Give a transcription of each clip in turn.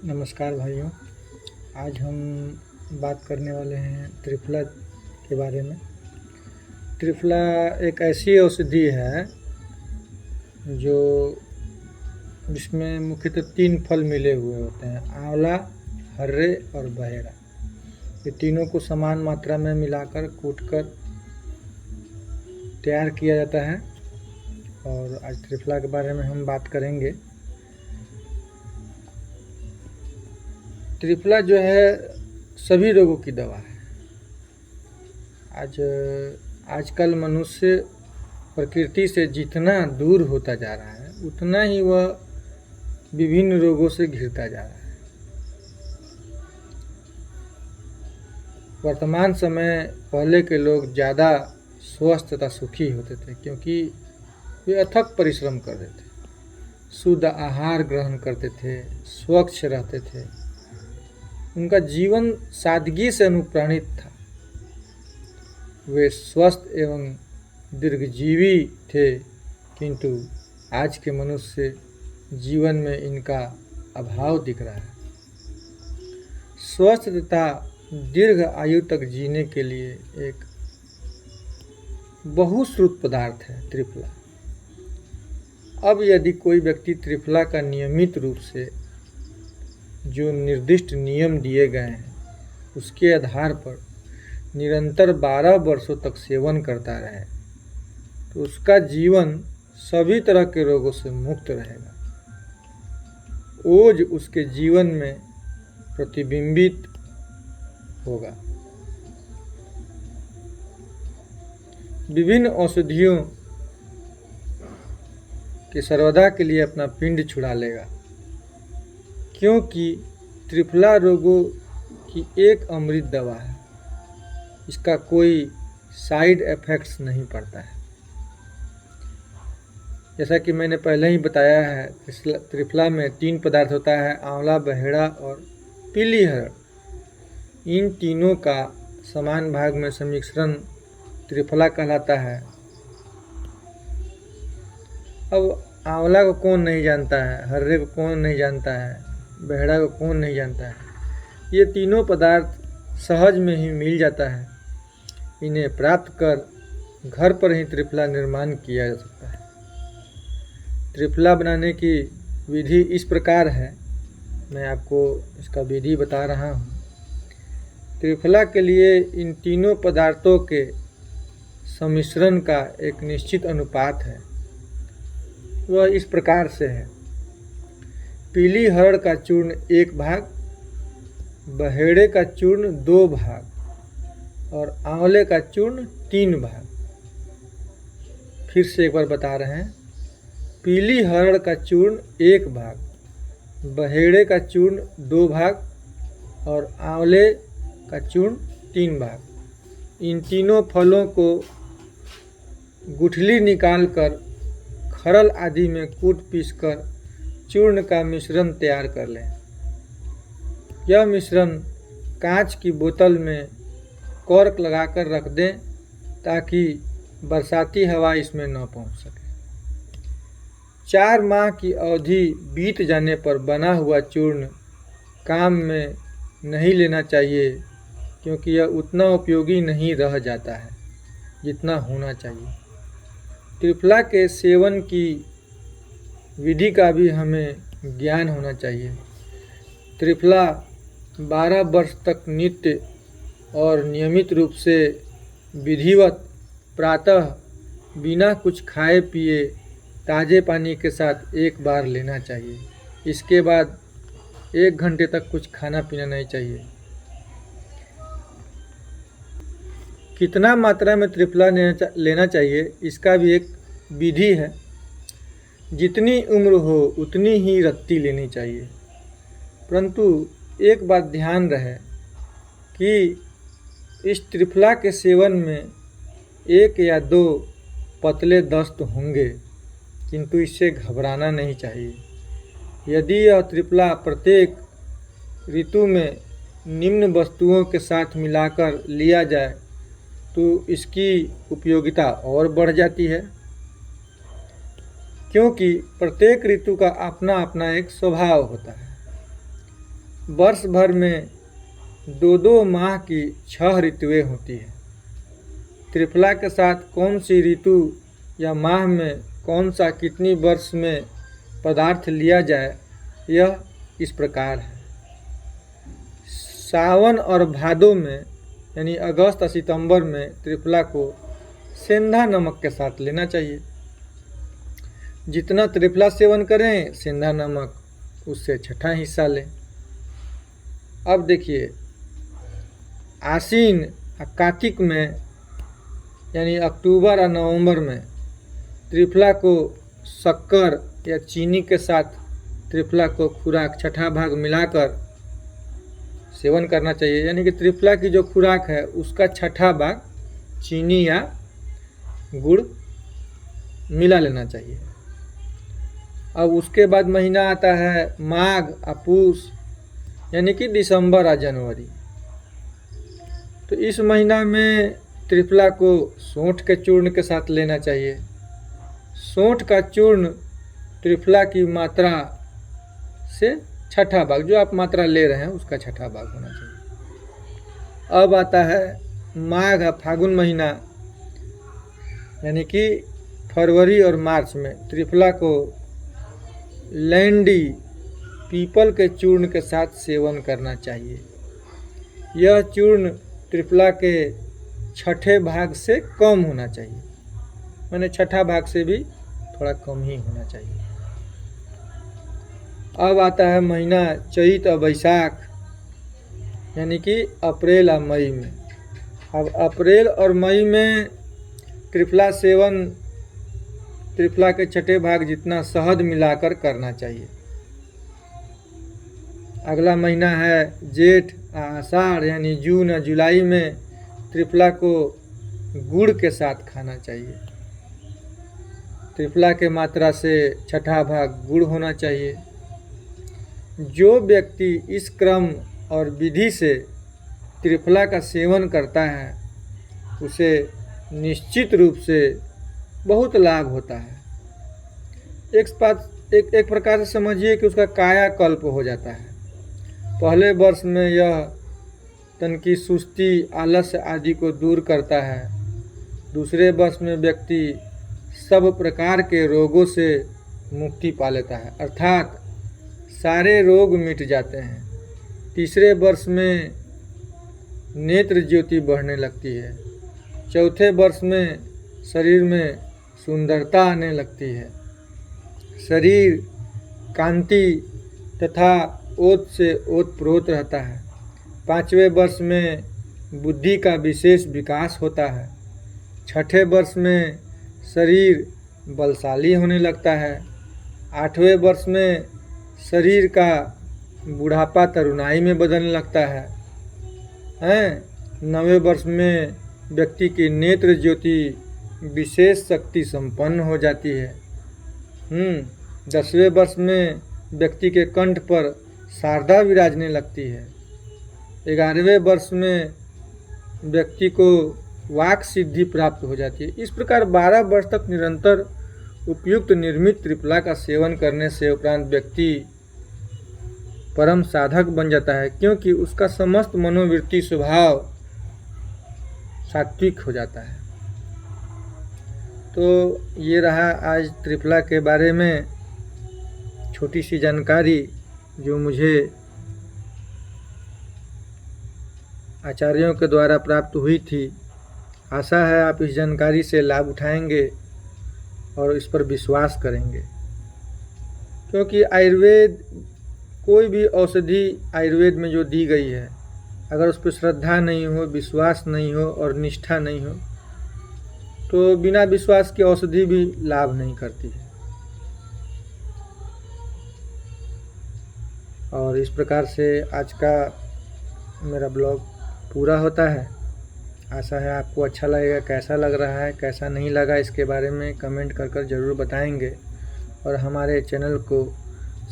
नमस्कार भाइयों। आज हम बात करने वाले हैं त्रिफला के बारे में। त्रिफला एक ऐसी औषधि है जो जिसमें मुख्यतः 3 फल मिले हुए होते हैं: आंवला, हर्रे और बहेड़ा। ये तीनों को समान मात्रा में मिलाकर कूटकर तैयार किया जाता है और आज त्रिफला के बारे में हम बात करेंगे। त्रिफला जो है सभी रोगों की दवा है। आजकल मनुष्य प्रकृति से जितना दूर होता जा रहा है उतना ही वह विभिन्न रोगों से घिरता जा रहा है। वर्तमान समय पहले के लोग ज़्यादा स्वस्थ तथा सुखी होते थे क्योंकि वे अथक परिश्रम करते थे, शुद्ध आहार ग्रहण करते थे, स्वच्छ रहते थे। उनका जीवन सादगी से अनुप्राणित था। वे स्वस्थ एवं दीर्घजीवी थे, किंतु आज के मनुष्य जीवन में इनका अभाव दिख रहा है। स्वस्थ तथा दीर्घ आयु तक जीने के लिए एक बहुश्रुत पदार्थ है त्रिफला। अब यदि कोई व्यक्ति त्रिफला का नियमित रूप से जो निर्दिष्ट नियम दिए गए हैं उसके आधार पर निरंतर 12 वर्षों तक सेवन करता रहे तो उसका जीवन सभी तरह के रोगों से मुक्त रहेगा। ओज उसके जीवन में प्रतिबिंबित होगा। विभिन्न औषधियों के सर्वदा के लिए अपना पिंड छुड़ा लेगा, क्योंकि त्रिफला रोगों की एक अमृत दवा है। इसका कोई साइड इफ़ेक्ट्स नहीं पड़ता है। जैसा कि मैंने पहले ही बताया है, त्रिफला में 3 पदार्थ होता है: आंवला, बहेड़ा और पीली हरड़। इन तीनों का समान भाग में सम्मिश्रण त्रिफला कहलाता है। अब आंवला को कौन नहीं जानता है, हर्रे को कौन नहीं जानता है, बहेड़ा को कौन नहीं जानता है। ये तीनों पदार्थ सहज में ही मिल जाता है। इन्हें प्राप्त कर घर पर ही त्रिफला निर्माण किया जा सकता है। त्रिफला बनाने की विधि इस प्रकार है, मैं आपको इसका विधि बता रहा हूँ। त्रिफला के लिए इन तीनों पदार्थों के सम्मिश्रण का एक निश्चित अनुपात है। वह इस प्रकार से है: पीली हरड़ का चूर्ण 1 भाग, बहेड़े का चूर्ण 2 भाग और आंवले का चूर्ण 3 भाग। फिर से एक बार बता रहे हैं: पीली हरड़ का चूर्ण 1 भाग, बहेड़े का चूर्ण 2 भाग और आंवले का चूर्ण 3 भाग। इन तीनों फलों को गुठली निकालकर खरल आदि में कूट पीस कर चूर्ण का मिश्रण तैयार कर लें। यह मिश्रण कांच की बोतल में कॉर्क लगाकर रख दें ताकि बरसाती हवा इसमें न पहुंच सके। 4 माह की अवधि बीत जाने पर बना हुआ चूर्ण काम में नहीं लेना चाहिए, क्योंकि यह उतना उपयोगी नहीं रह जाता है जितना होना चाहिए। त्रिफला के सेवन की विधि का भी हमें ज्ञान होना चाहिए। त्रिफला 12 वर्ष तक नित्य और नियमित रूप से विधिवत प्रातः बिना कुछ खाए पिए ताज़े पानी के साथ 1 बार लेना चाहिए। इसके बाद 1 घंटे तक कुछ खाना पीना नहीं चाहिए। कितना मात्रा में त्रिफला लेना चाहिए इसका भी एक विधि है। जितनी उम्र हो उतनी ही रत्ती लेनी चाहिए, परंतु एक बात ध्यान रहे कि इस त्रिफला के सेवन में 1 या 2 पतले दस्त होंगे, किंतु इससे घबराना नहीं चाहिए। यदि यह त्रिफला प्रत्येक ऋतु में निम्न वस्तुओं के साथ मिलाकर लिया जाए तो इसकी उपयोगिता और बढ़ जाती है, क्योंकि प्रत्येक ऋतु का अपना अपना एक स्वभाव होता है। वर्ष भर में 2-2 माह की 6 ऋतुएं होती है। त्रिफला के साथ कौन सी ऋतु या माह में कौन सा कितनी वर्ष में पदार्थ लिया जाए, यह इस प्रकार है। सावन और भादो में यानी अगस्त और सितंबर में त्रिफला को सेंधा नमक के साथ लेना चाहिए। जितना त्रिफला सेवन करें, सेंधा नमक उससे छठा हिस्सा लें। अब देखिए, आश्विन और कार्तिक में यानी अक्टूबर और नवंबर में त्रिफला को शक्कर या चीनी के साथ त्रिफला को खुराक छठा भाग मिलाकर सेवन करना चाहिए। यानी कि त्रिफला की जो खुराक है उसका छठा भाग चीनी या गुड़ मिला लेना चाहिए। अब उसके बाद महीना आता है माघ और पूस यानी कि दिसंबर और जनवरी। तो इस महीना में त्रिफला को सौंठ के चूर्ण के साथ लेना चाहिए। सौंठ का चूर्ण त्रिफला की मात्रा से छठा भाग, जो आप मात्रा ले रहे हैं उसका छठा भाग होना चाहिए। अब आता है माघ फागुन महीना यानी कि फरवरी और मार्च में त्रिफला को लैंडी पीपल के चूर्ण के साथ सेवन करना चाहिए। यह चूर्ण त्रिफला के छठे भाग से कम होना चाहिए, माने छठा भाग से भी थोड़ा कम ही होना चाहिए। अब आता है महीना चैत और बैसाख यानी कि अप्रैल और मई में। अब अप्रैल और मई में त्रिफला सेवन त्रिफला के छठे भाग जितना शहद मिलाकर करना चाहिए। अगला महीना है जेठ आषाढ़ यानी जून और जुलाई में त्रिफला को गुड़ के साथ खाना चाहिए। त्रिफला के मात्रा से छठा भाग गुड़ होना चाहिए। जो व्यक्ति इस क्रम और विधि से त्रिफला का सेवन करता है उसे निश्चित रूप से बहुत लाभ होता है। एक प्रकार से समझिए कि उसका कायाकल्प हो जाता है। पहले वर्ष में यह तन की सुस्ती, आलस्य आदि को दूर करता है। दूसरे वर्ष में व्यक्ति सब प्रकार के रोगों से मुक्ति पा लेता है, अर्थात सारे रोग मिट जाते हैं। तीसरे वर्ष में नेत्र ज्योति बढ़ने लगती है। चौथे वर्ष में शरीर में सुंदरता आने लगती है। शरीर कांति तथा ओत से ओतप्रोत रहता है। पाँचवें वर्ष में बुद्धि का विशेष विकास होता है। छठे वर्ष में शरीर बलशाली होने लगता है। आठवें वर्ष में शरीर का बुढ़ापा तरुणाई में बदलने लगता है। नवें वर्ष में व्यक्ति की नेत्र ज्योति विशेष शक्ति संपन्न हो जाती है। 10वें वर्ष में व्यक्ति के कंठ पर शारदा विराजने लगती है। 11वें वर्ष में व्यक्ति को वाक सिद्धि प्राप्त हो जाती है। इस प्रकार 12 वर्ष तक निरंतर उपयुक्त निर्मित त्रिफला का सेवन करने से उपरांत व्यक्ति परम साधक बन जाता है, क्योंकि उसका समस्त मनोवृत्ति स्वभाव सात्विक हो जाता है। तो ये रहा आज त्रिफला के बारे में छोटी सी जानकारी जो मुझे आचार्यों के द्वारा प्राप्त हुई थी। आशा है आप इस जानकारी से लाभ उठाएंगे और इस पर विश्वास करेंगे, क्योंकि आयुर्वेद कोई भी औषधि आयुर्वेद में जो दी गई है, अगर उस पर श्रद्धा नहीं हो, विश्वास नहीं हो और निष्ठा नहीं हो तो बिना विश्वास के औषधि भी लाभ नहीं करती है। और इस प्रकार से आज का मेरा ब्लॉग पूरा होता है। आशा है आपको अच्छा लगेगा। कैसा लग रहा है, कैसा नहीं लगा, इसके बारे में कमेंट कर ज़रूर बताएंगे और हमारे चैनल को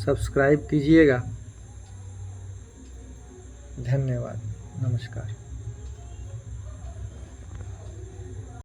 सब्सक्राइब कीजिएगा। धन्यवाद। नमस्कार।